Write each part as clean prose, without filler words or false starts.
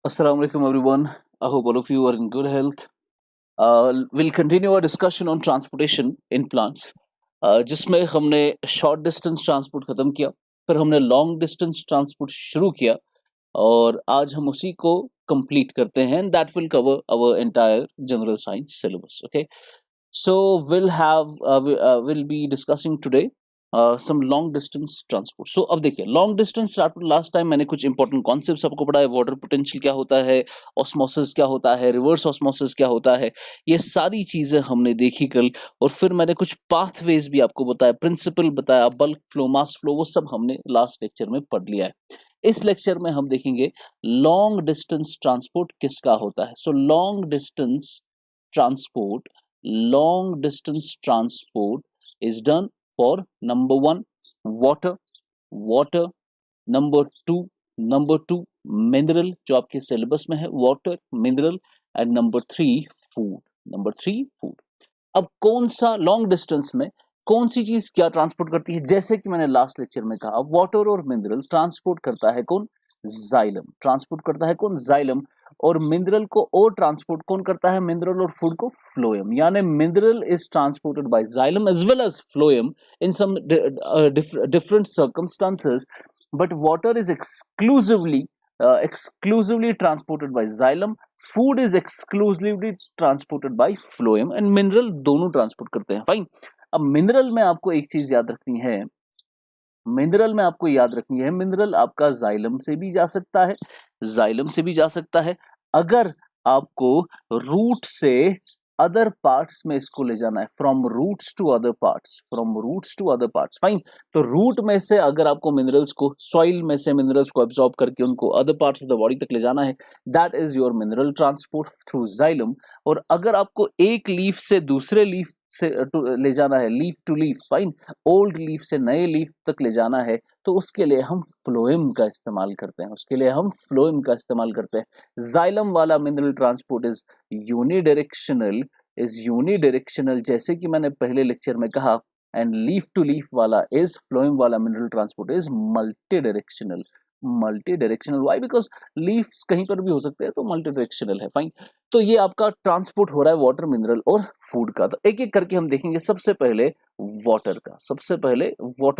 Assalamu alaikum everyone. I hope all of you are in good health. We'll continue our discussion on transportation in plants. जिसमें हमने short distance transport खत्म किया, फिर हमने long distance transport शुरू किया और आज हम उसी को कंप्लीट करते हैं. That will cover our entire general science syllabus. Okay, so we'll be discussing today some long distance transport. So अब देखिए long distance transport, last time मैंने कुछ इंपॉर्टेंट कॉन्सेप्ट्स आपको पढ़ाए. वाटर पोटेंशियल क्या होता है, ऑस्मोसिस क्या होता है, रिवर्स ऑस्मोसिस क्या होता है, ये सारी चीजें हमने देखी कल. और फिर मैंने कुछ पाथवेज भी आपको बताया, प्रिंसिपल बताया, बल्क फ्लो, मास फ्लो, वो सब हमने लास्ट लेक्चर में पढ़ लिया है. इस लेक्चर में हम देखेंगे लॉन्ग डिस्टेंस ट्रांसपोर्ट किसका होता है. So long distance transport, long distance transport is done for number 1 water, number 2 mineral जो आपके सिलेबस में है, water, mineral, and number 3 food. अब कौन सा लॉन्ग डिस्टेंस में कौन सी चीज क्या ट्रांसपोर्ट करती है, जैसे कि मैंने लास्ट लेक्चर में कहा, वाटर और मिनरल ट्रांसपोर्ट करता है कौन, जाइलम. ट्रांसपोर्ट करता है कौन, जाइलम. और मिनरल को और ट्रांसपोर्ट कौन करता है, मिनरल. और फूड को फ्लोएम. यानी mineral is transported by xylem as well as phloem in some different circumstances, but water is exclusively transported by xylem. Food is exclusively transported by phloem and mineral दोनों transport करते हैं. Fine. अब mineral में आपको एक चीज याद रखनी है, मिनरल आपका जाइलम से भी जा सकता है, अगर आपको रूट से अदर पार्ट्स में इसको ले जाना है, from roots to other parts. Fine. तो रूट में से अगर आपको मिनरल्स को, सॉइल में से मिनरल्स को एब्जॉर्ब करके उनको other parts of the body तक ले जाना है, that is your mineral transport through xylem. और अगर आपको एक लीफ से दूसरे लीफ से ले जाना है, leaf to leaf, fine, old leaf से नए लीफ तक ले जाना है, तो उसके लिए हम फ्लोएम का इस्तेमाल करते हैं. जाइलम वाला मिनरल ट्रांसपोर्ट इज यूनिडायरेक्शनल, जैसे कि मैंने पहले लेक्चर में कहा. एंड लीफ टू लीफ वाला इज, फ्लोएम वाला mineral transport is multi directional. Why? Because leaves कहीं पर भी हो सकते हैं, तो मल्टी डायरेक्शनल है. फाइन. तो ये आपका ट्रांसपोर्ट हो रहा है वाटर, मिनरल और फूड का. तो एक एक करके हम देखेंगे. सबसे पहले वाटर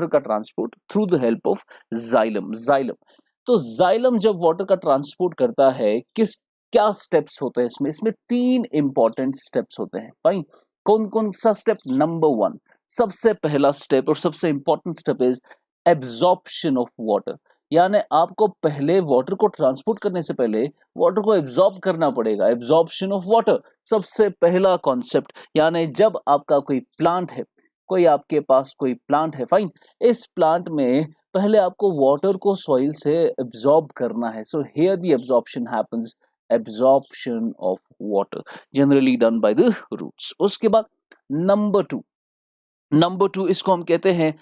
का transport through the help of xylem. तो जाइलम जब वाटर का ट्रांसपोर्ट करता है, क्या स्टेप्स होते हैं इसमें 3 इंपॉर्टेंट स्टेप्स होते हैं. फाइन. कौन कौन सा स्टेप? नंबर 1, सबसे पहला स्टेप और सबसे important step is absorption of water. यानी आपको पहले वाटर को ट्रांसपोर्ट करने से पहले वाटर को एब्जॉर्ब करना पड़ेगा. एब्जॉर्प्शन ऑफ वाटर सबसे पहला कॉन्सेप्ट. यानी जब आपका आपके पास कोई प्लांट है, फाइन, इस प्लांट में पहले आपको वाटर को सॉइल से एब्जॉर्ब करना है. So here the absorption happens, absorption of water generally done by the roots. उसके बाद नंबर 2 इसको हम कहते हैं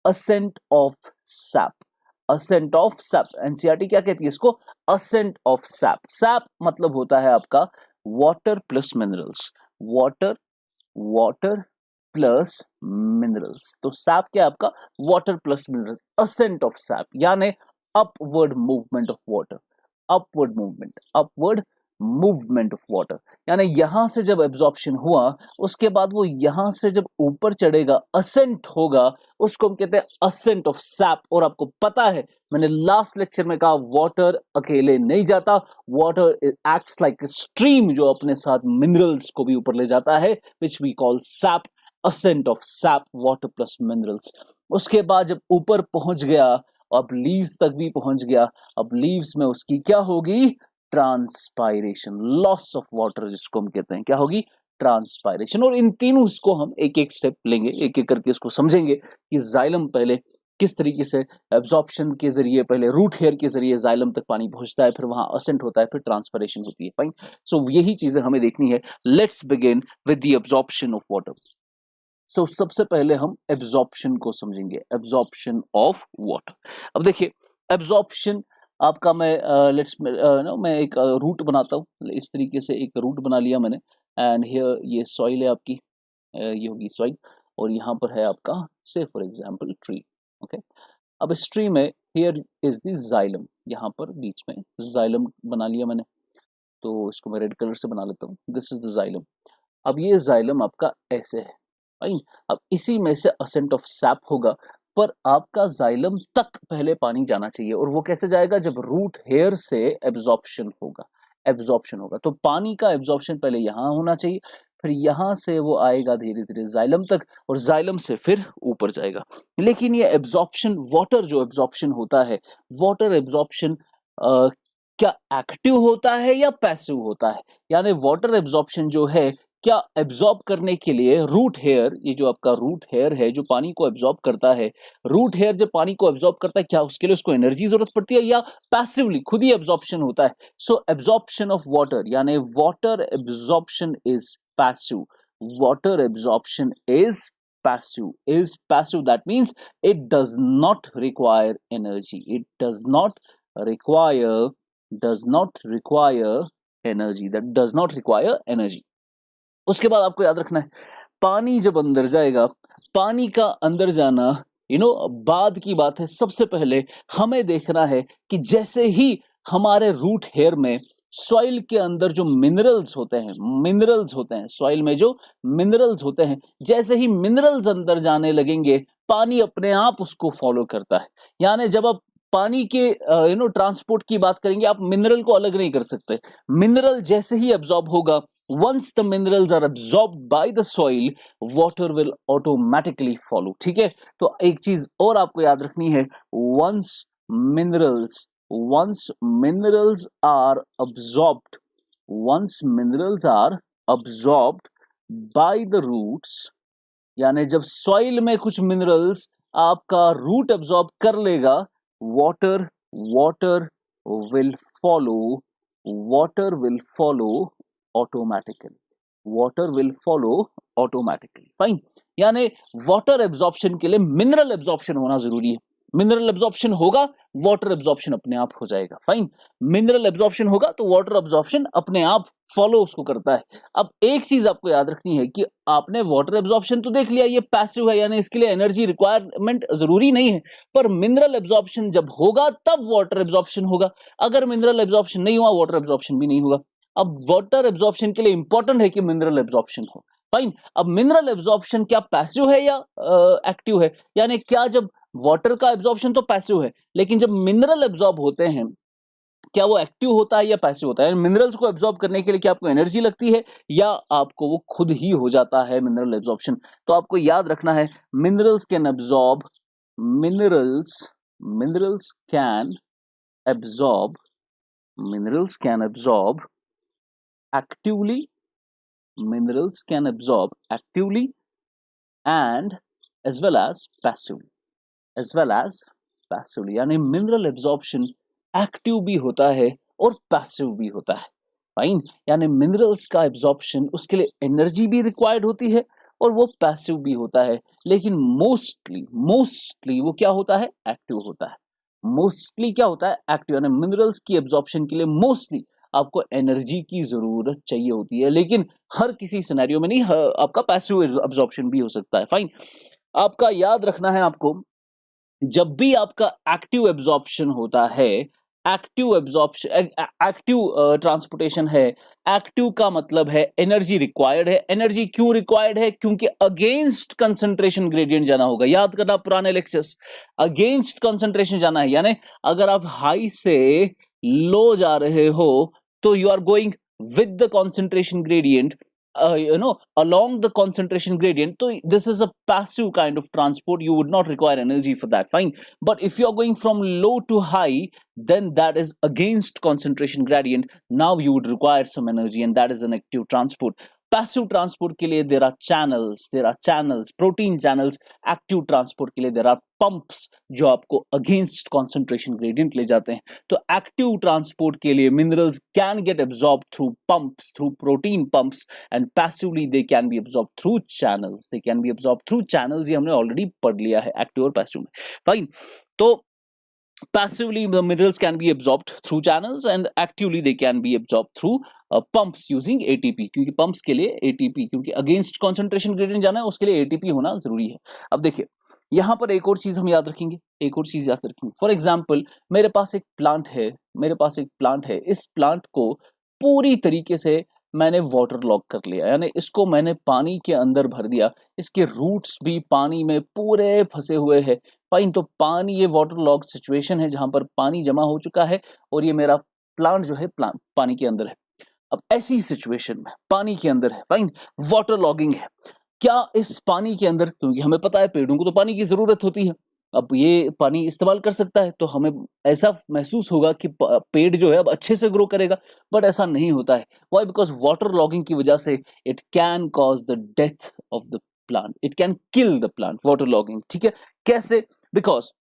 असेंट ऑफ सैप. एनसीईआरटी क्या कहती है इसको? असेंट ऑफ सैप मतलब होता है आपका वाटर प्लस मिनरल्स. तो सैप क्या है आपका? Water plus minerals. Ascent of sap यानी अपवर्ड मूवमेंट ऑफ वाटर. यानी यहां से जब एब्जॉर्प्शन हुआ, उसके बाद वो यहां से जब ऊपर चढ़ेगा, असेंट होगा, उसको हम कहते हैं असेंट ऑफ सैप. और आपको पता है, मैंने लास्ट लेक्चर में कहा, वाटर अकेले नहीं जाता, वाटर एक्ट्स लाइक स्ट्रीम जो अपने साथ मिनरल्स को भी ऊपर ले जाता है, which we call sap. Ascent of sap, water plus minerals. उसके बाद जब ऊपर पहुंच गया, अब लीव्स तक भी पहुंच गया, अब लीव्स में उसकी क्या होगी? ट्रांसपायरेशन, लॉस ऑफ वाटर जिसको हम कहते हैं. क्या होगी? ट्रांसपायरेशन. और इन तीनों को हम एक एक स्टेप लेंगे, एक एक करके इसको समझेंगे कि जाइलम पहले किस तरीके से एब्जॉर्प्शन के जरिए, पहले रूट हेयर के जरिए जाइलम तक पानी पहुंचता है, फिर वहां असेंट होता है, फिर ट्रांसपायरेशन होती है. फाइन. सो यही चीजें हमें देखनी है. Let's begin with the absorption of water. So सबसे पहले हम एब्जॉर्प्शन को समझेंगे, एब्जॉर्प्शन ऑफ वाटर. अब देखिए एब्जॉर्प्शन आपका, मैं एक रूट बनाता हूँ. इस तरीके से एक रूट बना लिया मैंने. एंड हियर ये सॉइल है आपकी, ये होगी सॉइल, और यहाँ पर है आपका, से फॉर एग्जांपल ट्री. ओके. अब इस ट्री में हियर इज द जाइलम, यहाँ पर बीच में जाइलम बना लिया मैंने, तो इसको मैं रेड कलर से बना लेता हूँ। This is the xylem. अब ये जाइलम आपका ऐसे है, फाइन। अब इसी में से असेंट ऑफ सैप होगा, पर आपका जाइलम तक पहले पानी जाना चाहिए, और वो कैसे जाएगा? जब रूट हेयर से एब्जॉर्प्शन होगा, एब्जॉर्प्शन होगा तो पानी का एब्जॉर्प्शन पहले यहाँ होना चाहिए, फिर यहाँ से वो आएगा धीरे धीरे जाइलम तक, और जाइलम से फिर ऊपर जाएगा। लेकिन ये एब्जॉर्प्शन, वाटर जो एब्जॉर्प्शन होता है, वाटर एब्जॉर्प्शन क्या एक्टिव होता है या पैसिव होता है? यानी वाटर एब्जॉर्प्शन जो है, क्या एब्जॉर्ब करने के लिए रूट हेयर, ये जो आपका रूट हेयर है जो पानी को एब्जॉर्ब करता है, रूट हेयर जब पानी को एब्जॉर्ब करता है, क्या उसके लिए उसको एनर्जी जरूरत पड़ती है या पैसिवली खुद ही एब्जॉर्प्शन होता है? सो एब्जॉर्प्शन ऑफ वाटर, यानी water absorption is passive, water absorption is passive, that means it does not require energy, it does not require energy, that does not require energy। उसके बाद आपको याद रखना है, पानी जब अंदर जाएगा, पानी का अंदर जाना बाद की बात है। सबसे पहले हमें देखना है कि जैसे ही हमारे रूट हेयर में सॉइल के अंदर जो मिनरल्स होते हैं, सॉइल में जो मिनरल्स होते हैं, जैसे ही मिनरल्स अंदर जाने लगेंगे, पानी अपने आप उसको फॉलो करता है। यानी जब आप पानी के ट्रांसपोर्ट की बात करेंगे, आप मिनरल को अलग नहीं कर सकते। मिनरल जैसे ही एब्जॉर्ब होगा, once the minerals are absorbed by the soil, water will automatically follow। ठीक है, तो एक चीज और आपको याद रखनी है, once minerals are absorbed by the roots, यानी जब सॉइल में कुछ मिनरल्स आपका रूट एब्जॉर्ब कर लेगा, water will follow automatically, fine. यानी वाटर एब्जॉर्प्शन के लिए मिनरल एब्जॉर्प्शन होना जरूरी है। मिनरल एब्जॉर्प्शन होगा, वाटर एब्जॉर्प्शन अपने आप हो जाएगा, फाइन। मिनरल एब्जॉर्प्शन होगा तो वाटर एब्जॉर्प्शन अपने आप फॉलो उसको करता है। अब एक चीज आपको याद रखनी है कि आपने वाटर एब्जॉर्प्शन तो देख लिया, ये पैसिव है, यानी इसके लिए एनर्जी रिक्वायरमेंट जरूरी नहीं है, पर मिनरल एब्जॉर्प्शन जब होगा तब वाटर एब्जॉर्प्शन होगा। अगर मिनरल एब्जॉर्प्शन नहीं हुआ, वाटर एब्जॉर्प्शन भी नहीं होगा। अब वाटर एब्जॉर्प्शन के लिए इंपॉर्टेंट है कि मिनरल एब्जॉर्प्शन हो, फाइन। अब मिनरल एब्जॉर्प्शन क्या पैसिव है या एक्टिव है? यानी क्या जब वाटर का एब्जॉर्प्शन तो पैसिव है, लेकिन जब मिनरल एब्जॉर्ब होते हैं, क्या वो एक्टिव होता है या पैसिव होता है? मिनरल्स को एब्जॉर्ब करने के लिए क्या आपको एनर्जी लगती है या आपको वो खुद ही हो जाता है मिनरल एब्जॉर्प्शन? तो आपको याद रखना है, minerals can absorb actively, and as well as passively, यानी मिनरल एब्जॉर्प्शन एक्टिव भी होता है और पैसिव भी होता है, फाइन। यानी मिनरल्स का एब्जॉर्प्शन, उसके लिए एनर्जी भी रिक्वायर्ड होती है और वो पैसिव भी होता है, लेकिन मोस्टली वो क्या होता है? एक्टिव होता है। मोस्टली क्या होता है? एक्टिव। यानी मिनरल्स की एब्जॉर्प्शन के लिए मोस्टली आपको एनर्जी की जरूरत चाहिए होती है, लेकिन हर किसी सिनेरियो में नहीं, आपका पैसिव एब्जॉर्प्शन भी हो सकता है, फाइन। आपका याद रखना है, आपको जब भी आपका एक्टिव एब्जॉर्प्शन होता है, एक्टिव ट्रांसपोर्टेशन है, एक्टिव का मतलब है एनर्जी रिक्वायर्ड है। एनर्जी क्यों रिक्वायर्ड है? क्योंकि अगेंस्ट कंसंट्रेशन ग्रेडियंट जाना होगा। याद करना पुराने लेक्चर्स, अगेंस्ट कंसंट्रेशन जाना है, यानी अगर आप हाई से लो जा रहे हो तो you are going with the concentration gradient, along the concentration gradient. So this is a passive kind of transport, you would not require energy for that, fine. But if you are going from low to high, then that is against concentration gradient, now you would require some energy, and that is an active transport। Passive transport के लिए there are channels, protein channels. Active transport के लिए there are pumps, जो आपको against concentration gradient ले जाते हैं। तो एक्टिव ट्रांसपोर्ट के लिए minerals can get absorb through pumps, through protein pumps, and passively they can be absorb through channels. ये हमने ऑलरेडी पढ़ लिया है एक्टिव और पैसिव में, फाइन। तो passively the minerals can be absorbed through channels, and actively they can be absorbed through pumps using ATP, क्योंकि pumps के लिए ATP, क्योंकि against concentration gradient जाना है, उसके लिए ATP होना जरूरी है। अब देखिए, यहाँ पर एक और चीज हम याद रखेंगे, एक और चीज याद रखेंगे। फॉर एग्जाम्पल मेरे पास एक प्लांट है, मेरे पास एक प्लांट है, इस प्लांट को पूरी तरीके से मैंने वाटर लॉक कर लिया, यानी इसको मैंने पानी के अंदर भर दिया, इसके रूट्स भी पानी में पूरे फंसे हुए हैं। फाइन, तो पानी, ये वाटर लॉक सिचुएशन है जहां पर पानी जमा हो चुका है और ये मेरा प्लांट जो है प्लांट पानी के अंदर है। अब ऐसी सिचुएशन में पानी के अंदर है, फाइन, वाटर लॉगिंग है, क्या इस पानी के अंदर, क्योंकि हमें पता है पेड़ों को तो पानी की जरूरत होती है, अब ये पानी इस्तेमाल कर सकता है, तो हमें ऐसा महसूस होगा कि पेड़ जो है अब अच्छे से ग्रो करेगा, बट ऐसा नहीं होता है। व्हाई? बिकॉज वाटर लॉगिंग की वजह से it can cause the death of the plant, it can kill the plant, water logging. ठीक है, कैसे? बिकॉज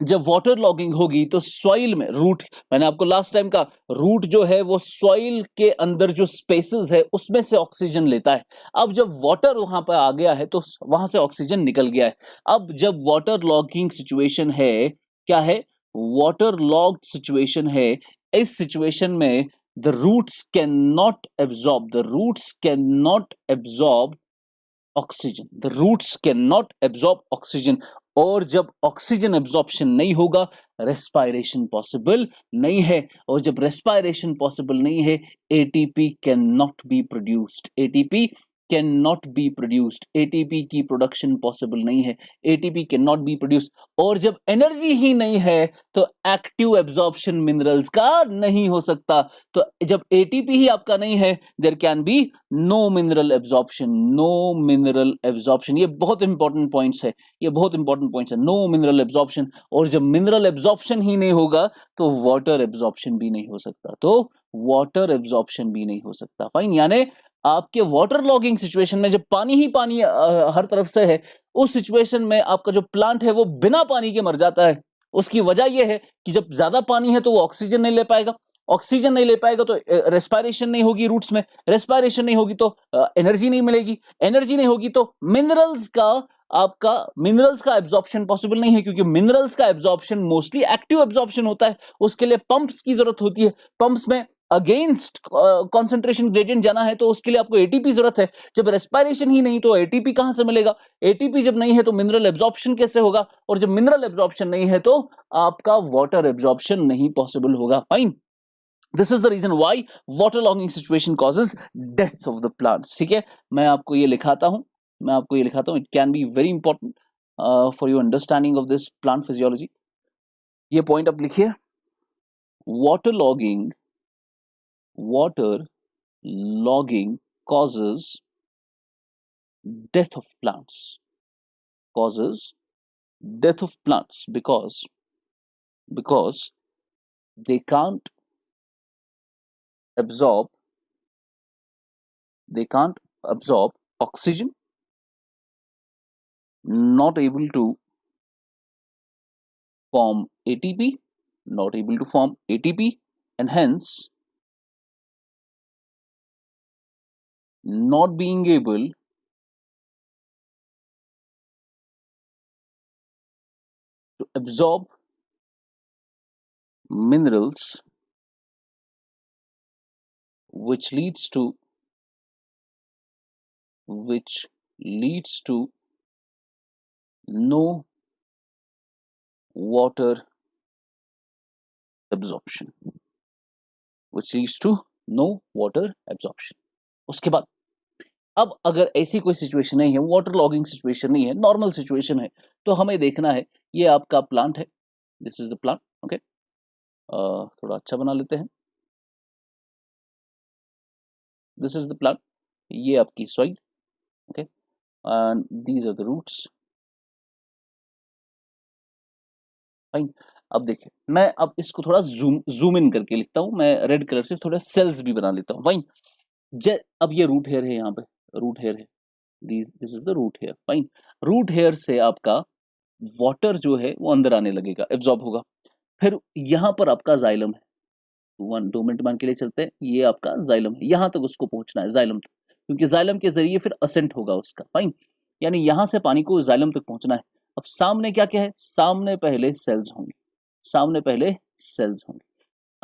जब वाटर लॉगिंग होगी तो सॉइल में रूट, मैंने आपको लास्ट टाइम कहा, रूट जो है वो सॉइल के अंदर जो स्पेसेस है उसमें से ऑक्सीजन लेता है। अब जब वाटर वहां पर आ गया है तो वहां से ऑक्सीजन निकल गया है। अब जब वाटर लॉगिंग सिचुएशन है, क्या है? वाटर लॉग्ड सिचुएशन है। इस सिचुएशन में the roots can not absorb, the roots can not absorb oxygen, the roots can not absorb oxygen. और जब ऑक्सीजन एब्जॉर्प्शन नहीं होगा, रेस्पायरेशन पॉसिबल नहीं है, और जब रेस्पायरेशन पॉसिबल नहीं है, ATP can not be produced, ATP can not be produced, ATP की प्रोडक्शन पॉसिबल नहीं है, ATP can not be produced. और जब एनर्जी ही नहीं है तो एक्टिव एब्जॉर्प्शन मिनरल्स का नहीं हो सकता। तो जब एटीपी ही आपका नहीं है, there can be no mineral absorption, no mineral absorption. ये बहुत इंपॉर्टेंट पॉइंट्स है, ये बहुत इंपॉर्टेंट पॉइंट्स है, नो मिनरल एब्जॉर्प्शन। और जब मिनरल एब्जॉर्प्शन ही नहीं होगा तो वाटर एब्जॉर्प्शन भी नहीं हो सकता, तो वाटर एब्जॉर्प्शन भी नहीं हो सकता। फाइन, यानी आपके वाटर लॉगिंग सिचुएशन में जब पानी ही पानी हर तरफ से है, उस सिचुएशन में आपका जो प्लांट है वो बिना पानी के मर जाता है। उसकी वजह यह है कि जब ज्यादा पानी है तो वो ऑक्सीजन नहीं ले पाएगा, ऑक्सीजन नहीं ले पाएगा तो रेस्पायरेशन नहीं होगी रूट्स में, रेस्पायरेशन नहीं होगी तो एनर्जी नहीं मिलेगी, एनर्जी नहीं होगी तो मिनरल्स का एब्जॉर्प्शन पॉसिबल नहीं है, क्योंकि मिनरल्स का एब्जॉर्प्शन मोस्टली एक्टिव एब्जॉर्प्शन होता है, उसके लिए पंप्स की जरूरत होती है। पंप्स में अगेंस्ट कंसंट्रेशन ग्रेडियंट जाना है तो उसके लिए आपको एटीपी जरूरत है। जब रेस्पायरेशन ही नहीं तो एटीपी कहां से मिलेगा? एटीपी जब नहीं है तो मिनरल एब्जॉर्प्शन कैसे होगा? और जब मिनरल एब्जॉर्प्शन नहीं है तो आपका वाटर एब्जॉर्प्शन नहीं पॉसिबल होगा। फाइन, this is the reason why water logging situation causes death of the plants. ठीक है, मैं आपको ये लिखाता हूं, it can be very important for your understanding of this plant physiology. ये पॉइंट आप लिखिए, water logging causes death of plants, because they can't absorb oxygen, not able to form ATP, and hence not being able to absorb minerals, which leads to no water absorption, उसके बाद अब अगर ऐसी कोई situation नहीं है, water logging situation नहीं है, नॉर्मल सिचुएशन है, तो हमें देखना है, ये आपका प्लांट है, this is the plant. Okay, थोड़ा अच्छा बना लेते हैं, दिस इज द प्लांट, ये आपकी soil, okay, and these are the roots. Fine, अब देखिए, मैं अब इसको थोड़ा जूम इन करके लिखता हूं, मैं रेड कलर से थोड़ा सेल्स भी बना लेता हूं। फाइन, अब ये रूट हेयर है, यहाँ पे रूट हेयर है, this is the root hair. Fine, root hair से आपका वाटर जो है वो अंदर आने लगेगा, एब्जॉर्ब होगा। फिर यहाँ पर आपका जाइलम है, 2 मिनट मान के लिए चलते हैं, ये आपका जाइलम है, यहां तक उसको पहुंचना है, जाइलम तक, क्योंकि जाइलम के जरिए फिर असेंट होगा उसका। फाइन, यानी यहां से पानी को जाइलम तक पहुंचना है। अब सामने क्या क्या है? सामने पहले सेल्स होंगे,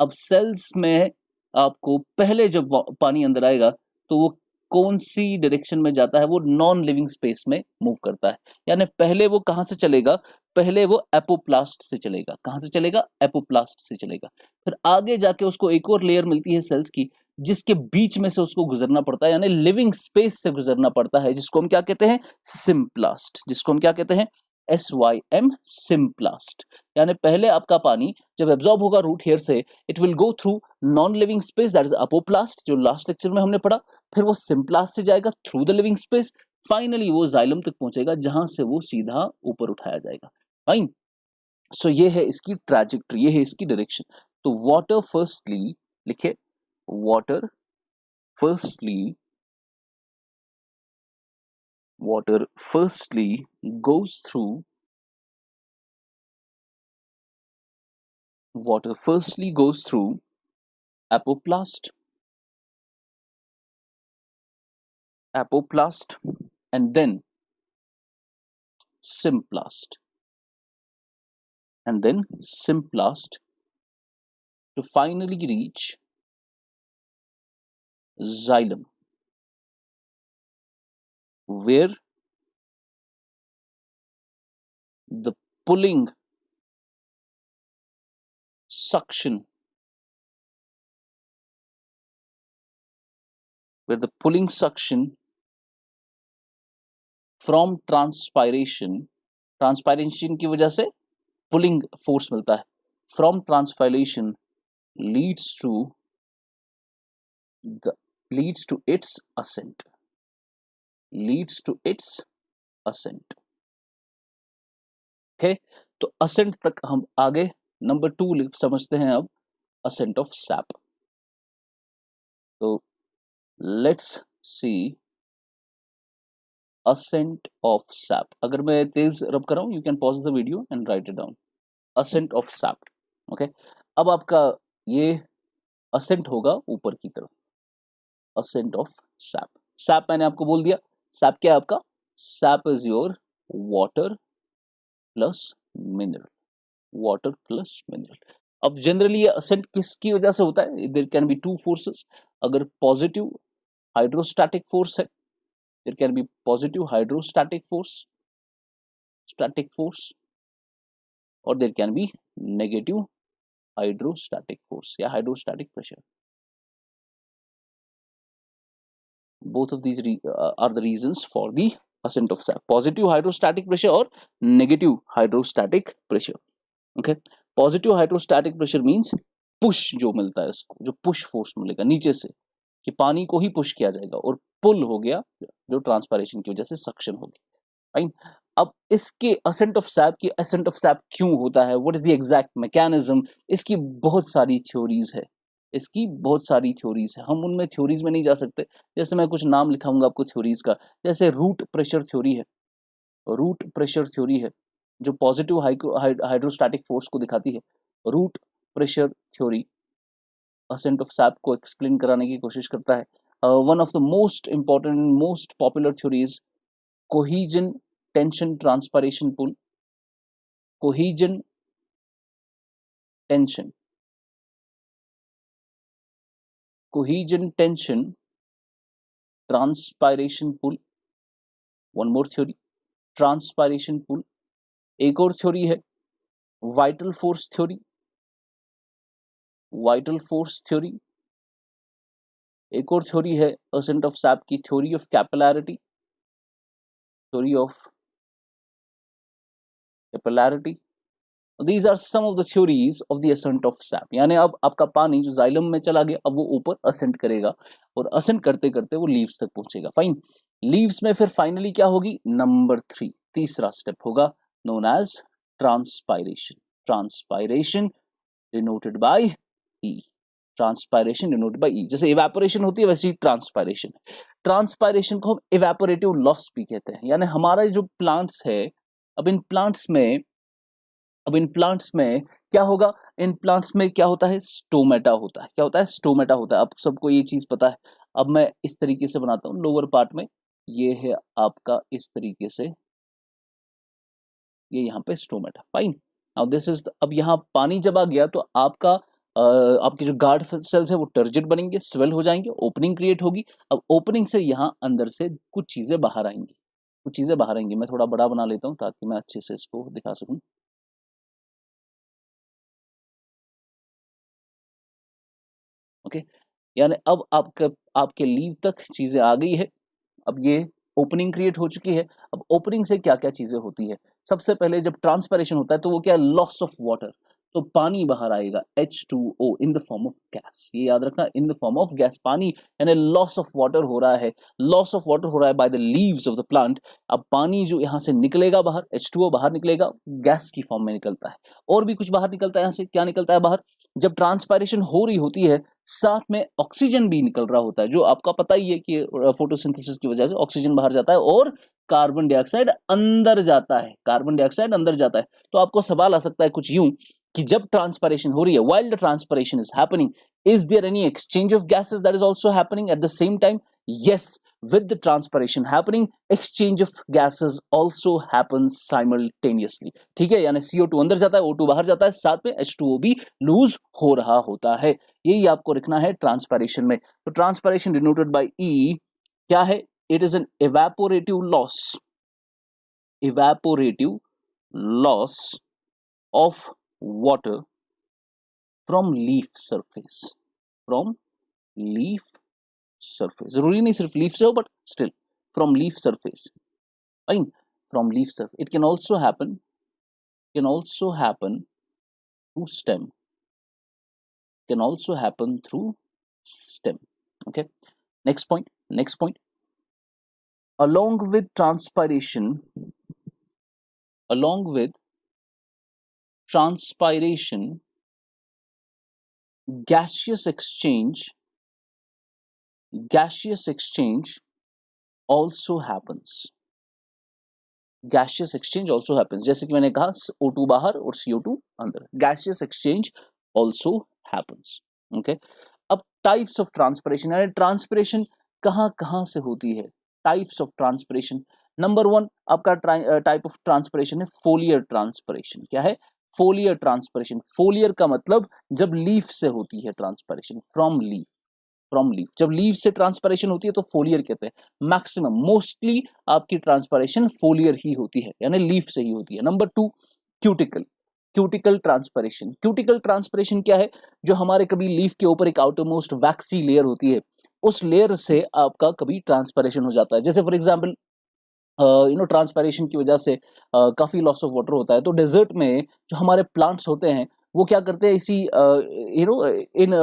अब सेल्स में आपको पहले जब पानी अंदर आएगा तो वो कौन सी डायरेक्शन में जाता है, वो नॉन लिविंग स्पेस में मूव करता है। यानी पहले वो कहां से चलेगा, पहले वो एपोप्लास्ट से चलेगा। कहां से चलेगा, एपोप्लास्ट से चलेगा। फिर आगे जाके उसको एक और लेयर मिलती है सेल्स की, जिसके बीच में से उसको गुजरना पड़ता है, यानी लिविंग स्पेस से गुजरना पड़ता है, जिसको हम क्या कहते हैं, सिम्प्लास्ट। जिसको हम क्या कहते हैं, SYM, सिम्प्लास्ट। यानी पहले आपका पानी जब एब्जॉर्ब होगा रूट हेयर से, it will go through non living space, that is apoplast, जो लास्ट लेक्चर में हमने पढ़ा। फिर वो सिम्प्लास्ट से जाएगा through the living space, finally वो जाइलम तक पहुंचेगा, जहां से वो सीधा ऊपर उठाया जाएगा। फाइन। सो ये है इसकी ट्रैजेक्टरी, ये है इसकी डायरेक्शन। तो वाटर फर्स्टली, लिखे, water firstly goes through apoplast, and then symplast, to finally reach xylem, where the pulling suction from transpiration की वजह से पुलिंग फोर्स मिलता है, from transpiration leads to its ascent. Okay, तो असेंट तक हम आगे नंबर 2 समझते हैं अब, असेंट ऑफ सैप। तो let's see ascent of sap. अगर मैं तेज रब कर रहा हूं, you can pause the video and write it down. Ascent of sap. Okay, अब आपका ये असेंट होगा ऊपर की तरफ, असेंट ऑफ सैप। सैप मैंने आपको बोल दिया, सैप क्या है आपका, sap is your water plus mineral. अब जनरली ये असेंट किसकी वजह से होता है, देयर कैन बी 2 फोर्सेस। अगर पॉजिटिव हाइड्रोस्टैटिक फोर्स है, there can be positive hydrostatic force, और there can be negative hydrostatic force या hydrostatic pressure. both of these are the reasons for the ascent of sap, positive hydrostatic pressure और negative hydrostatic pressure. okay, positive hydrostatic pressure means push जो मिलता है इसको, जो push force मिलेगा नीचे से कि पानी को ही पुश किया जाएगा, और पुल हो गया जो ट्रांसपायरेशन की वजह से सक्शन होगी। फाइन। अब इसके असेंट ऑफ सैप की, असेंट ऑफ सैप क्यों होता है, what is the exact mechanism, इसकी बहुत सारी थ्योरीज है, हम उनमें थ्योरीज में नहीं जा सकते। जैसे मैं कुछ नाम लिखाऊंगा आपको थ्योरीज का, जैसे रूट प्रेशर थ्योरी है जो पॉजिटिव हाइड्रोस्टैटिक फोर्स को दिखाती है। Root pressure theory ascent of sap को एक्सप्लेन कराने की कोशिश करता है। One of the most important, most popular theories cohesion tension transpiration pull, cohesion tension transpiration pull, one more theory transpiration pull. एक और थ्योरी है वाइटल फोर्स थ्योरी। एक और थ्योरी है असेंट ऑफ सैप की, theory of capillarity. These are some of the theories of the ascent of sap। यानी अब आपका पानी जो जाइलम में चला गया, अब वो ऊपर असेंट करेगा, और असेंट करते करते वो लीव्स तक पहुंचेगा। फाइन। लीव्स में फिर फाइनली क्या होगी, नंबर 3, तीसरा स्टेप होगा, known as transpiration denoted by E. जैसे इवेपोरेशन होती है वैसे ही ट्रांसपायरेशन को हम इवेपोरेटिव लॉस भी कहते हैं। यानी हमारा जो प्लांट्स है, अब इन प्लांट्स में क्या होगा, इन प्लांट्स में क्या होता है, स्टोमेटा होता है। क्या होता है, स्टोमेटा होता है। आप सबको ये चीज पता है। अब मैं इस तरीके से बनाता हूं, लोअर पार्ट में ये है आपका इस तरीके से, ये यहाँ पे stomata. Fine. Now this is, अब यहाँ पानी जब आ गया तो आपका आपके जो गार्ड सेल्स है वो टर्जिड बनेंगे, स्वेल हो जाएंगे, ओपनिंग क्रिएट होगी। अब ओपनिंग से यहाँ अंदर से कुछ चीजें बाहर आएंगी, कुछ चीजें बाहर आएंगी। मैं थोड़ा बड़ा बना लेता हूँ ताकि मैं अच्छे से इसको दिखा सकूं। ओके, यानी अब आपके लीव तक चीजें आ गई है। अब ये ओपनिंग क्रिएट हो चुकी है। अब ओपनिंग से क्या क्या चीजें होती है? सबसे पहले जब ट्रांसपैरेशन होता है तो वो क्या है? Loss of water. तो पानी बाहर आएगा, H2O in the form of gas. ये याद रखना, in the form of gas, पानी यानी लॉस ऑफ वाटर हो रहा है। लॉस ऑफ वाटर हो रहा है by the leaves of the plant. अब पानी जो यहाँ से निकलेगा बाहर, H2O बाहर निकलेगा, गैस की फॉर्म में निकलता है। और भी कुछ बाहर निकलता है। यहाँ से क्या निकलता है बाहर? जब ट्रांसपायरेशन हो रही होती है, साथ में ऑक्सीजन भी निकल रहा होता है, जो आपका पता ही है कि फोटोसिंथेसिस की वजह से ऑक्सीजन बाहर जाता है और कार्बन डाइऑक्साइड अंदर जाता है। कार्बन डाइऑक्साइड अंदर जाता है। तो आपको सवाल आ सकता है कुछ यूं कि जब ट्रांसपायरेशन हो रही है, while the transpiration is happening, is there any exchange of gases that is also happening at the same time? Yes, with the transpiration happening, exchange of gases also happens simultaneously। ठीक है, यानी CO2 अंदर जाता है, O2 बाहर जाता है, साथ में H2O भी लूज हो रहा होता है। यही आपको लिखना है ट्रांसपायरेशन में। तो ट्रांसपायरेशन डिनोटेड बाय E क्या है? It is an evaporative loss, evaporative loss of water from leaf surface, from leaf surface। जरूरी नहीं सिर्फ लीफ से हो, but still from leaf surface, fine, from leaf surface. It can also happen through stem, can also happen through stem. Okay, next point, along with transpiration, along with transpiration, gaseous exchange also happens, gaseous exchange also happens। जैसे कि मैंने कहा, O2 बाहर और CO2 अंदर, gaseous exchange also happens। okay? अब types of transpiration, यानी transpiration कहाँ कहाँ से होती है? टाइप्स ऑफ ट्रांसपिरेशन, नंबर 1 आपका टाइप ऑफ ट्रांसपिरेशन है फोलियर ट्रांसपिरेशन। क्या है? फोलियर ट्रांसपिरेशन। फोलियर का मतलब जब लीफ से होती है transpiration, from leaf, from leaf. जब लीफ से ट्रांसपिरेशन होती है तो फोलियर कहते हैं। मैक्सिमम, मोस्टली आपकी ट्रांसपिरेशन फोलियर ही होती है, यानी लीफ से ही होती है। Number 2 cuticle, cuticle transpiration. Cuticle transpiration क्या है? जो हमारे कभी लीफ के ऊपर एक आउटरमोस्ट वैक्सी लेयर होती है, उस लेयर से आपका कभी ट्रांसपिरेशन हो जाता है। जैसे फॉर एग्जांपल ट्रांसपिरेशन की वजह से काफी लॉस ऑफ वाटर होता है, तो डेजर्ट में जो हमारे प्लांट्स होते हैं वो क्या करते हैं, इसी इन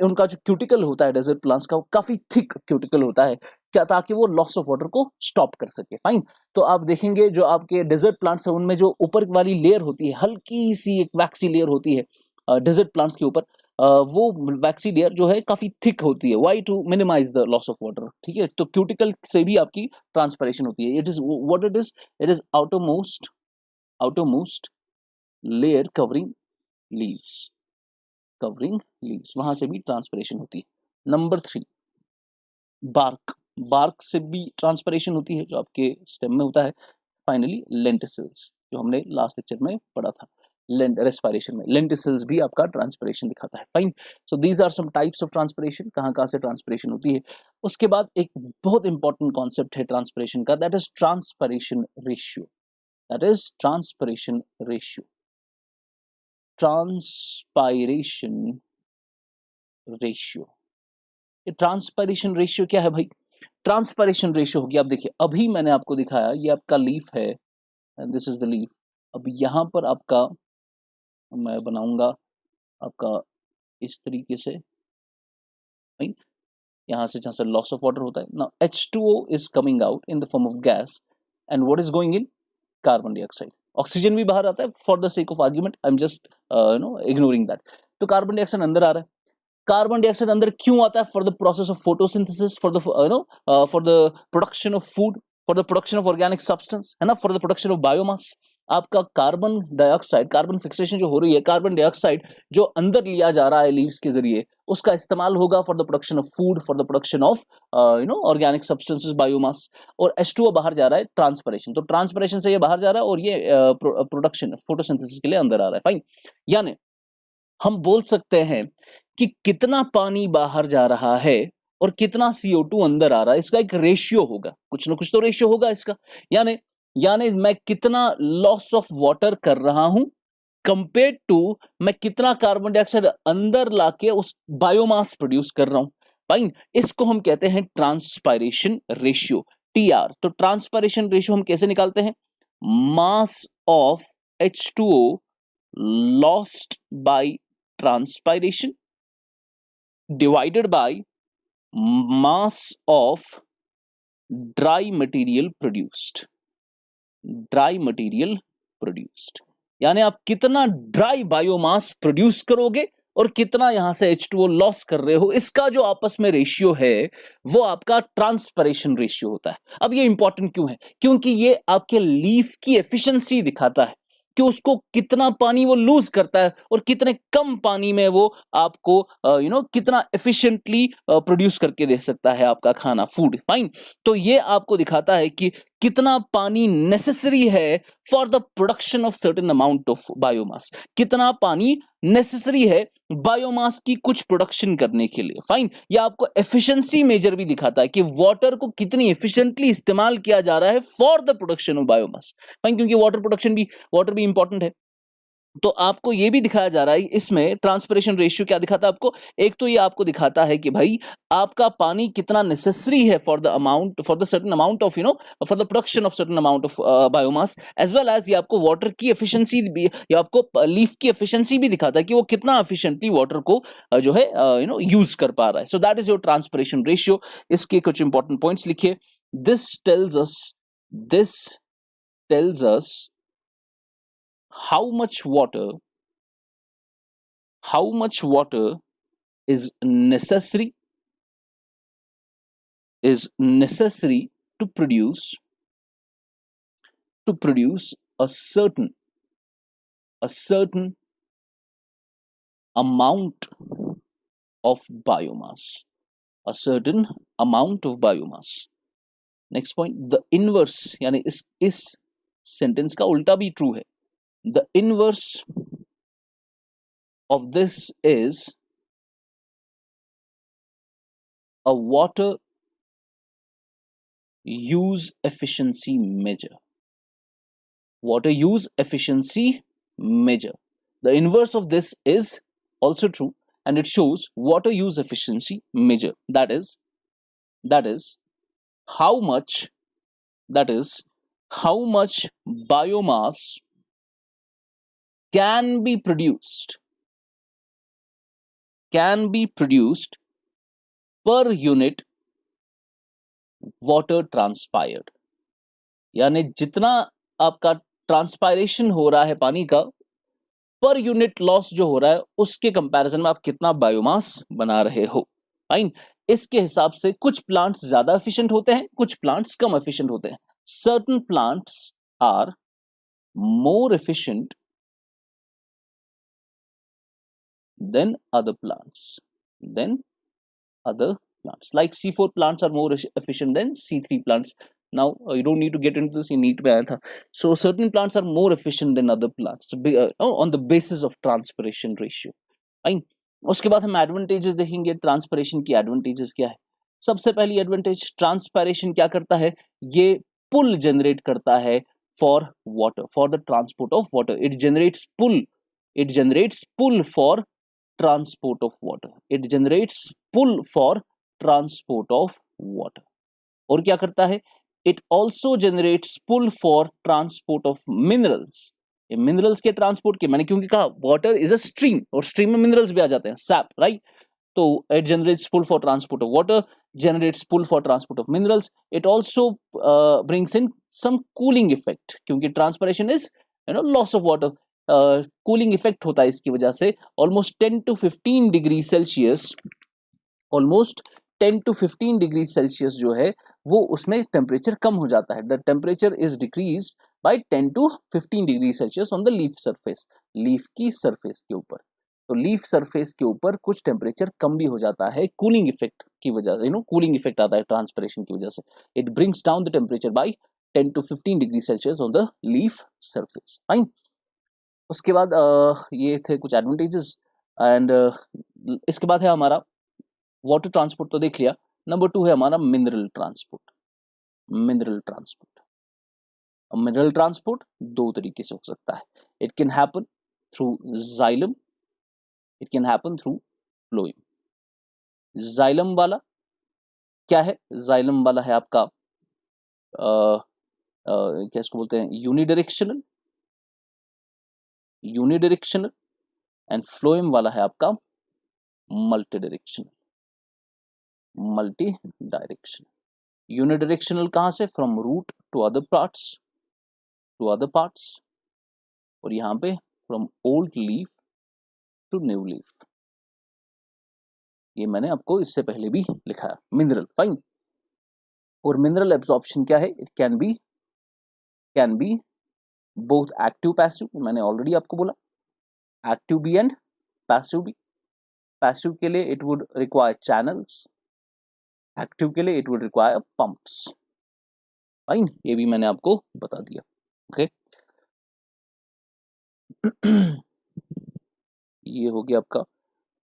उनका जो क्यूटिकल होता है डेजर्ट प्लांट्स का, काफी थिक क्यूटिकल होता है, क्या, ताकि वो लॉस ऑफ वाटर को स्टॉप कर सके। फाइन। तो आप देखेंगे जो आपके डेजर्ट प्लांट्स है उनमें जो ऊपर वाली लेयर होती है, हल्की सी एक वैक्सी लेयर होती है डेजर्ट प्लांट्स के ऊपर, वो वैक्सी लेयर जो है काफी थिक होती है। Why? To minimize the loss of water. ठीक है, तो क्यूटिकल से भी आपकी ट्रांसपिरेशन होती है। It is what it is outermost layer covering leaves, covering leaves, वहां से भी ट्रांसपिरेशन होती है। नंबर 3 बार्क, बार्क से भी ट्रांसपिरेशन होती है, जो आपके स्टेम में होता है। फाइनली लेंटिसल्स, जो हमने लास्ट लेक्चर में पढ़ा था, रेस्पिरेशन में लेंटिसल्स भी आपका ट्रांसपिरेशन दिखाता है। Fine. So these are some types of transpiration, कहाँ कहाँ से ट्रांसपिरेशन होती है। उसके बाद एक बहुत इंपॉर्टेंट कॉन्सेप्ट है ट्रांसपिरेशन का, that is transpiration ratio, that is transpiration ratio, transpiration ratio. ये ट्रांसपायरेशन रेशियो क्या है भाई? ट्रांसपायरेशन रेशियो होगी, आप देखिए अभी मैंने आपको दिखाया, ये आपका लीफ है, दिस इज द लीफ। अब यहाँ पर आपका मैं बनाऊंगा आपका इस तरीके से, राइट, यहाँ से जहाँ से लॉस ऑफ वाटर होता है ना, H2O is coming out in the form of gas, and what is going in? Carbon dioxide. Oxygen भी बाहर आता है, for the sake of argument I am just ignoring that. तो कार्बन डाइऑक्साइड अंदर आ रहा है। कार्बन डाइऑक्साइड अंदर क्यों आता है? For the process of photosynthesis, for the for the production of food, for the production of organic substance, है ना, for the production of biomass. आपका कार्बन डाइऑक्साइड, कार्बन फिक्सेशन जो हो रही है, कार्बन डाइऑक्साइड जो अंदर लिया जा रहा है लीव्स के जरिए, उसका इस्तेमाल होगा for the production of food, for the production of organic substances, biomass. और H2O बाहर जा रहा है ट्रांसपिरेशन, तो ट्रांसपिरेशन से ये बाहर जा रहा है और ये प्रोडक्शन फोटोसिंथेसिस के लिए अंदर आ रहा है। फाइन। यानी हम बोल सकते हैं कि कितना पानी बाहर जा रहा है और कितना CO2 अंदर आ रहा है, इसका एक रेशियो होगा, कुछ ना कुछ तो रेशियो होगा इसका। यानी यानी मैं कितना लॉस ऑफ वाटर कर रहा हूं कंपेयर टू मैं कितना कार्बन डाइऑक्साइड अंदर लाके उस बायोमास प्रोड्यूस कर रहा हूं। फाइन, इसको हम कहते हैं ट्रांसपायरेशन रेशियो, TR। तो ट्रांसपायरेशन रेशियो हम कैसे निकालते हैं? Mass of H2O lost by transpiration divided by mass of dry material produced, dry material produced. यानी आप कितना ड्राई बायोमास प्रोड्यूस करोगे और कितना यहां से H2O लॉस कर रहे हो, इसका जो आपस में रेशियो है वो आपका ट्रांसपरेशन रेशियो होता है। अब ये इंपॉर्टेंट क्यों है? क्योंकि ये आपके लीफ की एफिशिएंसी दिखाता है कि उसको कितना पानी वो लूज करता है और कितने कम पानी में वो आपको कितना एफिशिएंटली प्रोड्यूस करके दे सकता है आपका खाना, फूड। फाइन, तो ये आपको दिखाता है कि कितना पानी नेसेसरी है for the production of certain amount of biomass, कितना पानी नेसेसरी है बायोमास की कुछ प्रोडक्शन करने के लिए। फाइन, ये आपको एफिशिएंसी मेजर भी दिखाता है कि वाटर को कितनी एफिशिएंटली इस्तेमाल किया जा रहा है for the production of biomass. Fine, क्योंकि वाटर भी इंपॉर्टेंट है। तो आपको ये भी दिखाया जा रहा है इसमें ट्रांसपरेशन रेशियो क्या दिखाता है आपको? एक तो ये आपको दिखाता है कि भाई आपका पानी कितना नेसेसरी है for the certain amount of for the production of certain amount of biomass, as well as ये आपको वाटर की एफिशिएंसी भी, ये आपको लीफ की एफिशिएंसी भी दिखाता है कि वो कितना एफिशिएंटली वाटर को जो है यूज कर पा रहा है। So that is your transpiration ratio. इसके कुछ इंपॉर्टेंट पॉइंट्स लिखिए। This tells us how much water is necessary to produce a certain amount of biomass, next point, the inverse, यानी इस सेंटेंस का उल्टा भी ट्रू है। The inverse of this is a water use efficiency measure. Water use efficiency measure. The inverse of this is also true, and it shows water use efficiency measure. That is how much biomass can be produced per unit water transpired। यानी जितना आपका transpiration हो रहा है पानी का, per unit loss जो हो रहा है उसके कंपैरिजन में आप कितना बायोमास बना रहे हो। फाइन, इसके हिसाब से कुछ प्लांट्स ज्यादा एफिशिएंट होते हैं, कुछ प्लांट्स कम एफिशिएंट होते हैं। Certain plants are more efficient than other plants, like C4 plants are more efficient than C3 plants. Now you don't need to get into this, you need to add. So certain plants are more efficient than other plants on the basis of transpiration ratio. Fine, उसके बाद हम advantages देखेंगे। Transpiration की advantages क्या है? सबसे पहली advantage, transpiration क्या करता है? ये पुल जनरेट करता है for water, for the transport of water. It generates pull for transport of water. It generates pull for transport of water. और क्या करता है? It also generates pull for transport of minerals. ये मिनरल्स के transport के, मैंने क्योंकि कहा वाटर इज अ स्ट्रीम और स्ट्रीम में मिनरल्स भी आ जाते हैं, सैप, राइट? तो it generates pull for transport of water, generates pull for transport of minerals. It also brings in some cooling effect, क्योंकि transpiration is loss of water. Cooling effect होता है इसकी वजह से। ऑलमोस्ट 10 to 15 डिग्री सेल्सियस जो है वो उसमें टेम्परेचर कम हो जाता है। The temperature is decrease by 10 to 15 degree Celsius on the leaf surface, leaf की सरफेस के ऊपर। तो लीफ सरफेस के ऊपर कुछ टेम्परेचर कम भी हो जाता है कूलिंग इफेक्ट की वजह से, कूलिंग इफेक्ट आता है ट्रांसपरेशन की वजह से। It brings down the temperature by 10 to 15 degree Celsius on the leaf surface. Fine, उसके बाद ये थे कुछ एडवांटेजेस। एंड इसके बाद है हमारा वाटर ट्रांसपोर्ट, तो देख लिया। नंबर 2 है हमारा mineral transport. Mineral transport, mineral transport दो तरीके से हो सकता है। It can happen through xylem, it can happen through phloem. Xylem वाला क्या है? जाइलम वाला है आपका क्या इसको बोलते हैं, यूनिडायरेक्शनल, यूनिडायरेक्शनल। एंड फ्लोएम वाला है आपका multi directional, multi directional. Unidirectional कहां से? From root to other parts, to other parts, और यहां पे from old leaf to new leaf. ये मैंने आपको इससे पहले भी लिखा है, मिनरल। फाइन। और मिनरल एब्जॉर्प्शन क्या है? It can be both active passive, मैंने ऑलरेडी आपको बोला, एक्टिव बी एंड पैसिव बी। पैसिव के लिए it would require channels, active के लिए it would require pumps. Fine, ये भी मैंने आपको बता दिया। ओके ये हो गया आपका।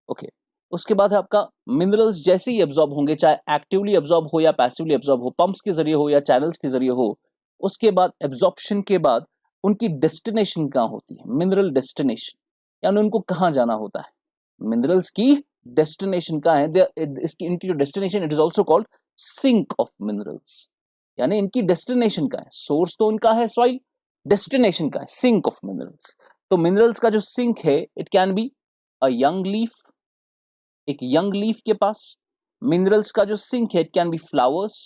ओके उसके बाद है आपका मिनरल्स जैसे ही एब्जॉर्ब होंगे, चाहे एक्टिवली एब्जॉर्ब हो या पैसिवली एब्जॉर्ब हो, पंप्स के जरिए हो या चैनल्स के जरिए हो, उसके बाद एब्जॉर्प्शन के बाद उनकी डेस्टिनेशन कहाँ होती है? मिनरल डेस्टिनेशन, यानी उनको कहाँ जाना होता है? मिनरल्स की डेस्टिनेशन कहाँ है? इसकी इनकी जो destination, it is also called sink of minerals, यानी इनकी डेस्टिनेशन कहाँ है? सोर्स तो इनका है सॉइल, डेस्टिनेशन का है सिंक ऑफ मिनरल्स। तो मिनरल्स का जो सिंक है, it can be a young leaf, एक यंग लीफ के पास। मिनरल्स का जो सिंक है, it can be flowers.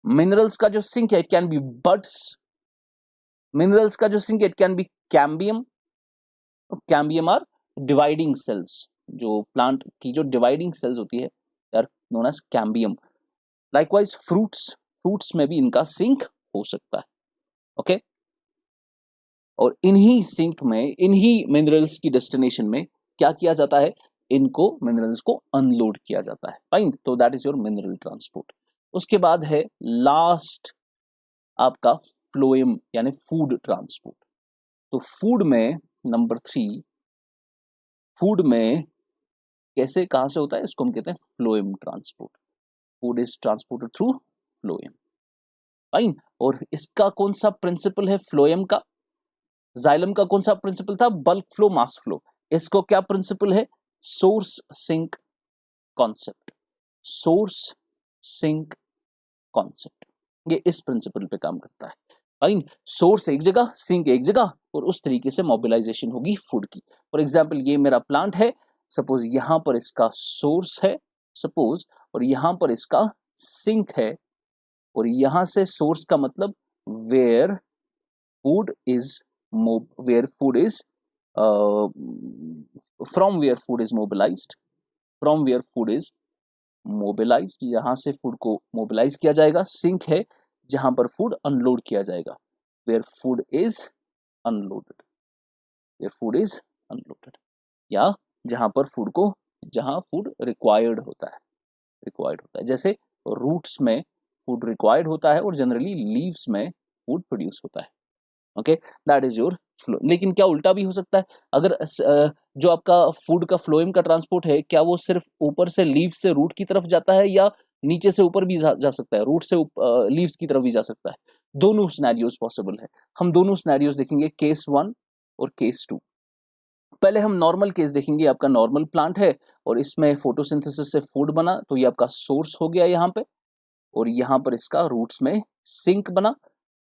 Minerals का जो सिंक है, it can be buds. Minerals का जो सिंक है, it can be cambium. Cambium are dividing cells, जो प्लांट की जो डिवाइडिंग सेल्स होती है, they are known as cambium. Likewise fruits, fruits में भी इनका सिंक हो सकता है। ओके और इन्हीं सिंक में, इन्हीं मिनरल्स की डेस्टिनेशन में क्या किया जाता है? इनको मिनरल्स को अनलोड किया जाता है। फाइन, तो that is your mineral transport. उसके बाद है लास्ट आपका फ्लोएम यानी फूड ट्रांसपोर्ट। तो फूड में नंबर 3, फूड में कैसे कहां से होता है? इसको हम कहते हैं phloem transport. Food is transported through phloem. Fine, और इसका कौन सा प्रिंसिपल है फ्लोएम का? जाइलम का कौन सा प्रिंसिपल था? Bulk flow, mass flow. इसको क्या प्रिंसिपल है? Source sink concept, source sink concept. ये इस प्रिंसिपल पे काम करता है। फाइन, सोर्स एक जगह, सिंक एक जगह, और उस तरीके से मोबिलाइजेशन होगी फूड की। फॉर एग्जाम्पल ये मेरा प्लांट है, सपोज यहां पर इसका सोर्स है सपोज, और यहां पर इसका सिंक है, और यहां से सोर्स का मतलब where food is where food is from where food is mobilized, from where food is mobilized, यहां से फूड को मोबिलाइज किया जाएगा। सिंक है जहां पर फूड अनलोड किया जाएगा, where food is unloaded, where food is unloaded, या जहां पर फूड को, जहां फूड रिक्वायर्ड होता है, रिक्वायर्ड होता है। जैसे रूट्स में फूड रिक्वायर्ड होता है और जनरली लीव्स में फूड प्रोड्यूस होता है। Okay that is your flow. लेकिन क्या उल्टा भी हो सकता है? अगर जो आपका फूड का फ्लोएम का ट्रांसपोर्ट है, क्या वो सिर्फ ऊपर से लीव से रूट की तरफ जाता है, या नीचे से ऊपर भी जा सकता है, रूट से लीव्स की तरफ भी जा सकता है? दोनों सिनेरियोज पॉसिबल है। हम दोनों सिनेरियोज देखेंगे, केस 1 और केस 2। पहले हम नॉर्मल केस देखेंगे। आपका नॉर्मल प्लांट है और इसमें फोटोसिंथेसिस से फूड बना, तो ये आपका सोर्स हो गया यहाँ पे, और यहाँ पर इसका रूट्स में सिंक बना,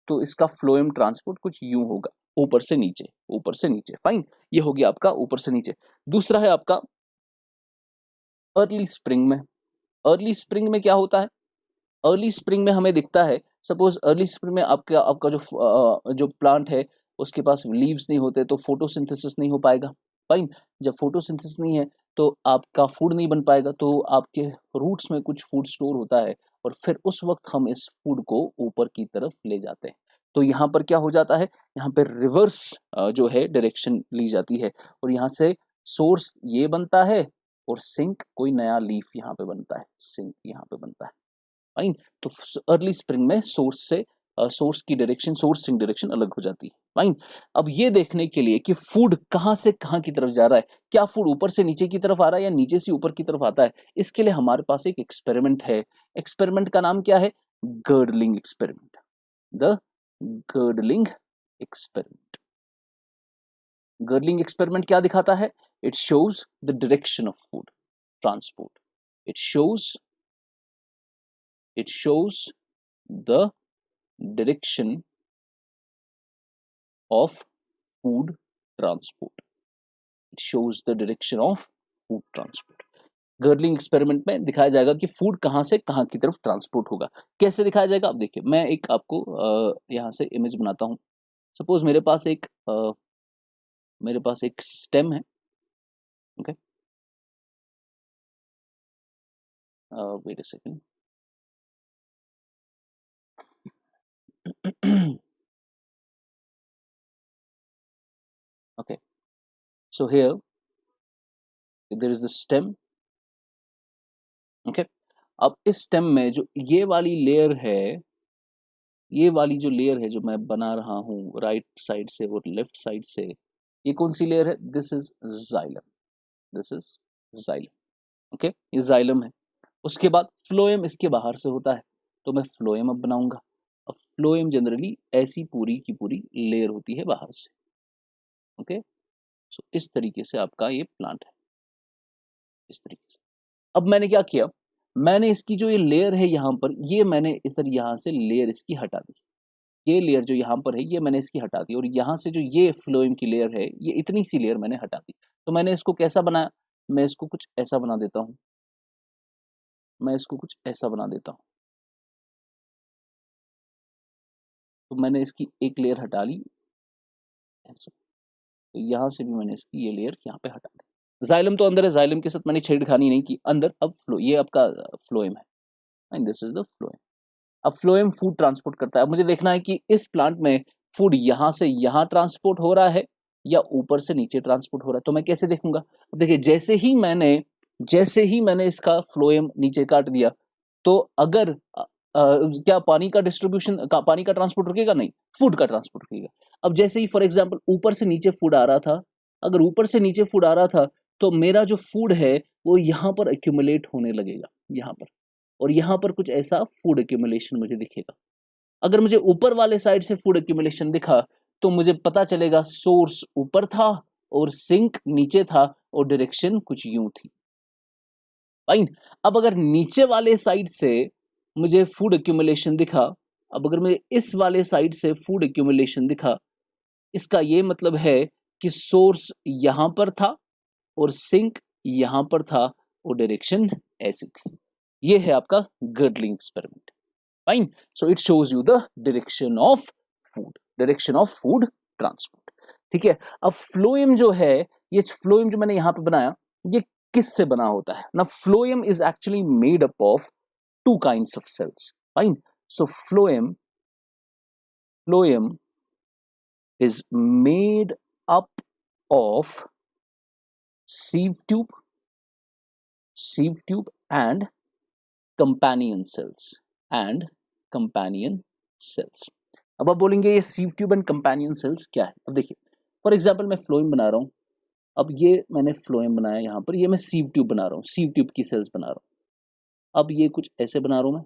तो इसका फ्लोएम ट्रांसपोर्ट कुछ यूं होगा, ऊपर से नीचे, ऊपर से नीचे। फाइन, ये हो गया आपका ऊपर से नीचे। दूसरा है आपका अर्ली स्प्रिंग में। अर्ली स्प्रिंग में क्या होता है? अर्ली स्प्रिंग में हमें दिखता है, सपोज अर्ली स्प्रिंग में आपका आपका जो प्लांट है उसके पास लीव्स नहीं होते, तो फोटोसिंथेसिस नहीं हो पाएगा। फाइन, जब फोटोसिंथेसिस नहीं है तो आपका फूड नहीं बन पाएगा, तो आपके रूट्स में कुछ फूड स्टोर होता है, और फिर उस वक्त हम इस फूड को ऊपर की तरफ ले जाते हैं। तो यहाँ पर क्या हो जाता है? यहाँ पे रिवर्स जो है डायरेक्शन ली जाती है, और यहाँ से सोर्स ये बनता है और सिंक कोई नया लीफ यहाँ पे बनता है, सिंक यहाँ पे बनता है। फाइन, तो अर्ली स्प्रिंग में सोर्स से सोर्स की डायरेक्शन, सोर्सिंग डायरेक्शन अलग हो जाती है। फाइन। अब ये देखने के लिए कि फूड कहाँ से कहाँ की तरफ जा रहा है, क्या फूड ऊपर से नीचे की तरफ आ रहा है या नीचे से ऊपर की तरफ आता है, इसके लिए हमारे पास एक एक्सपेरिमेंट है। एक्सपेरिमेंट का नाम क्या है? Girdling experiment. The girdling experiment. Girdling experiment क्या दिखाता है? It shows the direction of food transport. It shows the direction of food transport. It shows the direction of food transport. Girdling experiment में दिखाया जाएगा कि फूड कहाँ से कहाँ की तरफ ट्रांसपोर्ट होगा। कैसे दिखाया जाएगा? अब देखिए, मैं एक आपको यहाँ से इमेज बनाता हूँ। सपोज मेरे पास एक स्टेम है। Okay, wait a second. okay, so here there is the stem. Okay, अब इस स्टेम में जो ये वाली लेयर है, ये वाली जो लेयर है जो मैं बना रहा हूँ राइट साइड से और लेफ्ट साइड से, ये कौन सी लेयर है? This is xylem. This is xylem. Okay, ये जाइलम है। उसके बाद फ्लोएम इसके बाहर से होता है, तो मैं फ्लोएम अब बनाऊंगा। अब फ्लोएम जनरली ऐसी पूरी की पूरी लेयर होती है बाहर से। ओके, सो इस तरीके से आपका ये प्लांट है, इस तरीके से। अब मैंने क्या किया, मैंने इसकी जो ये लेयर है यहाँ पर, ये मैंने इस तरह यहाँ से लेयर इसकी हटा दी। ये लेयर जो यहाँ पर है ये मैंने इसकी हटा दी, और यहाँ से जो ये फ्लोएम की लेयर है ये इतनी सी लेयर मैंने हटा दी। तो मैंने इसको कैसा बनाया? मैं इसको कुछ ऐसा बना देता हूँ। तो मैंने इसकी एक लेयर हटा ली ऐसे। तो यहाँ से भी मैंने इसकी ये लेयर यहाँ पे हटा दी। जाइलम तो अंदर है, जाइलम के साथ मैंने छेड़खानी नहीं की अंदर। अब फ्लो, ये आपका फ्लोएम है and this is the phloem. अब फ्लोएम फूड ट्रांसपोर्ट करता है। अब मुझे देखना है कि इस प्लांट में फूड यहाँ से यहाँ ट्रांसपोर्ट हो रहा है या ऊपर से नीचे ट्रांसपोर्ट हो रहा है। तो मैं कैसे देखूंगा? अब देखिए, जैसे ही मैंने इसका फ्लोएम नीचे काट दिया, तो अगर क्या पानी का डिस्ट्रीब्यूशन पानी का ट्रांसपोर्ट रुकेगा? नहीं, फूड का ट्रांसपोर्ट रुकेगा। अब जैसे ही फॉर एग्जांपल ऊपर से नीचे फूड आ रहा था, अगर ऊपर से नीचे फूड आ रहा था तो मेरा जो फूड है वो यहाँ पर एक्यूमुलेट होने लगेगा, यहाँ पर, और यहाँ पर कुछ ऐसा फूड एक्यूमुलेशन मुझे दिखेगा। अगर मुझे ऊपर वाले साइड से फूड एक्यूमुलेशन दिखा तो मुझे पता चलेगा सोर्स ऊपर था और सिंक नीचे था और डायरेक्शन कुछ यूं थी। फाइन। अब अगर नीचे वाले साइड से मुझे फूड एक्यूमुलेशन दिखा, अब अगर मुझे इस वाले साइड से फूड एक्यूमुलेशन दिखा, इसका ये मतलब है कि सोर्स यहां पर था और सिंक यहां पर था और डायरेक्शन ऐसी थी। ये है आपका girdling experiment. Fine. So it shows you the direction of food transport. ठीक है। अब फ्लोएम जो है, ये फ्लोएम जो मैंने यहां पे बनाया, ये किस से बना होता है ना? Phloem is actually made up of two kinds of cells. Fine. So phloem is made up of sieve tube and companion cells अब आप बोलेंगे ये sieve tube and companion cells क्या है? अब देखिए, फॉर एग्जांपल मैं फ्लोएम बना रहा हूं। अब ये मैंने फ्लोएम बनाया, यहां पर ये मैं सीव ट्यूब बना रहा हूं, सीव ट्यूब की सेल्स बना रहा हूं। अब ये कुछ ऐसे बना रहा हूं मैं,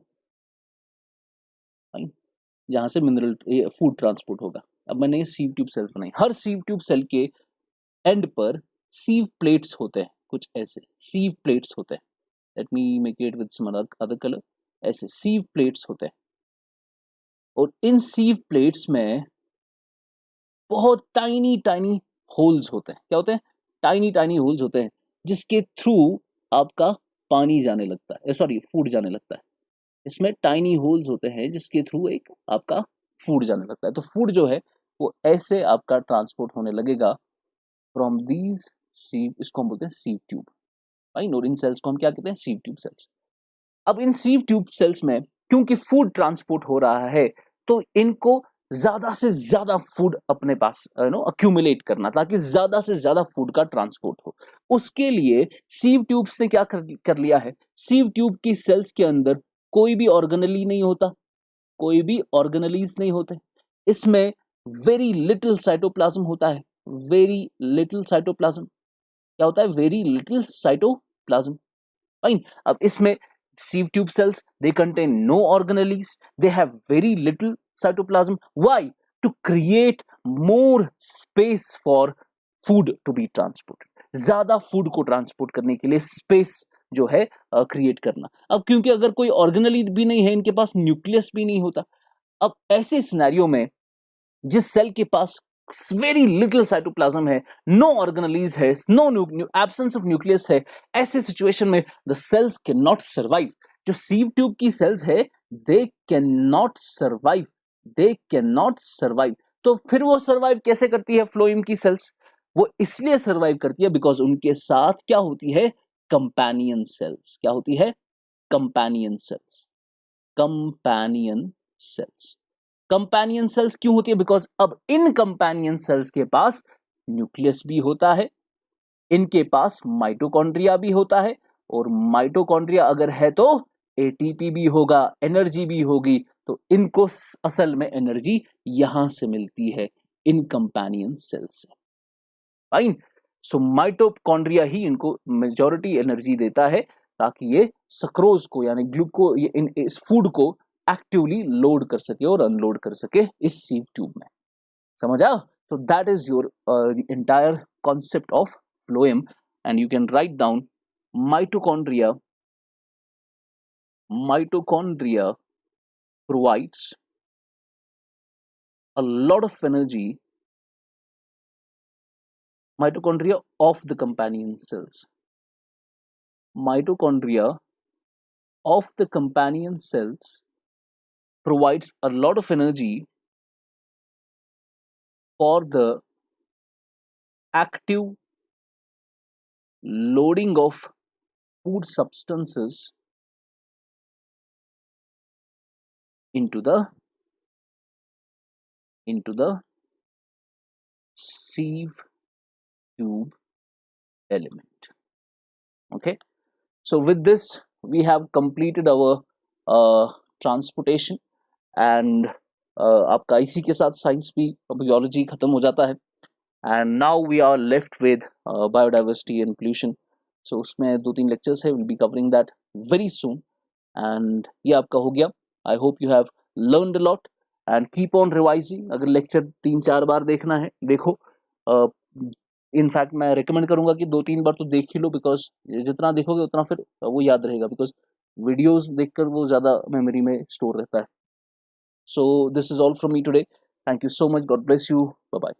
फाइन, जहां से मिनरल फूड ट्रांसपोर्ट होगा। अब मैंने ये सीव ट्यूब सेल्स बनाई। हर सीव ट्यूब सेल के एंड पर सीव प्लेट्स होते हैं, कुछ ऐसे सीव प्लेट्स होते हैं। Let me make it with some other colour. ऐसे सीव प्लेट्स होते हैं, और इन सीव प्लेट्स में बहुत टाइनी टाइनी होल्स होते हैं। क्या होते हैं? टाइनी टाइनी होल्स होते हैं, जिसके थ्रू आपका पानी जाने लगता है, सॉरी, फूड जाने लगता है। इसमें टाइनी होल्स होते हैं जिसके थ्रू एक आपका फूड जाने लगता है। तो फूड जो है वो ऐसे आपका ट्रांसपोर्ट होने लगेगा फ्रॉम दीज सीव, इसको हम बोलते हैं सीव ट्यूब। फाइन। और इन सेल्स को हम क्या कहते हैं? Sieve tube cells. अब इन सीव ट्यूब सेल्स में क्योंकि फूड ट्रांसपोर्ट हो रहा है, तो इनको ज्यादा से ज्यादा फूड अपने पास अक्यूमुलेट करना, ताकि ज्यादा से ज्यादा फूड का ट्रांसपोर्ट हो। उसके लिए सीव ट्यूब्स ने क्या कर लिया है, सीव ट्यूब की सेल्स के अंदर कोई भी ऑर्गेनेल नहीं होता, कोई भी ऑर्गेनेलीज नहीं होते, इसमें वेरी लिटिल साइटोप्लाज्म होता है, वेरी लिटिल साइटोप्लाज्म। क्या होता है? Very little cytoplasm. फाइन। अब इसमें sieve tube cells, they contain no organelles, they have very little cytoplasm. Why? To create more space for food to be transported. ज्यादा food को transport करने के लिए स्पेस जो है क्रिएट करना। अब क्योंकि अगर कोई ऑर्गेनली भी नहीं है, इनके पास न्यूक्लियस भी नहीं होता, अब ऐसे सिनेरियो में जिस सेल के पास वेरी लिटिल साइटोप्लाज्म है, नो ऑर्गेनेलीज है, नो एब्सेंस ऑफ न्यूक्लियस है, ऐसे सिचुएशन में the cells can not survive. जो सीव ट्यूब की सेल्स है, they can not survive, they can not survive. तो फिर वो सर्वाइव कैसे करती है फ्लोएम की सेल्स? वो इसलिए सर्वाइव करती है बिकॉज उनके साथ क्या होती है? Companion cells. क्या होती है? Companion cells. Companion cells. Companion cells क्यों होती है? बिकॉज अब इन कंपेनियन सेल्स के पास न्यूक्लियस भी होता है, इनके पास माइटोकॉन्ड्रिया भी होता है, और माइटोकॉन्ड्रिया अगर है तो एटीपी भी होगा, एनर्जी भी होगी। तो इनको असल में एनर्जी यहां से मिलती है, इन कंपेनियन सेल्स से। फाइन। सो माइटोकॉन्ड्रिया ही इनको मेजॉरिटी एनर्जी देता है, ताकि ये सक्रोज को यानी इस फूड को एक्टिवली लोड कर सके और अनलोड कर सके इस सीव ट्यूब में। समझा? So that is your entire concept of phloem, and you can write down mitochondria. Mitochondria provides a lot of energy. Mitochondria of the companion cells. Mitochondria of the companion cells provides a lot of energy for the active loading of food substances into the sieve tube element. Okay, so with this we have completed our transportation, and आपका इसी के साथ science भी, biology खत्म हो जाता है, and now we are left with biodiversity and pollution. So उसमें 2-3 लेक्चर्स है, we'll be covering that very soon, and ये आपका हो गया. I hope you have learned a lot and keep on revising. अगर लेक्चर 3-4 बार देखना है देखो, इनफैक्ट मैं रिकमेंड करूंगा कि 2-3 बार तो देख ही लो, बिकॉज जितना देखोगे उतना फिर वो याद रहेगा, बिकॉज वीडियोस देखकर वो ज़्यादा मेमोरी में स्टोर रहता है. So this is all from me today. Thank you so much. God bless you. Bye bye.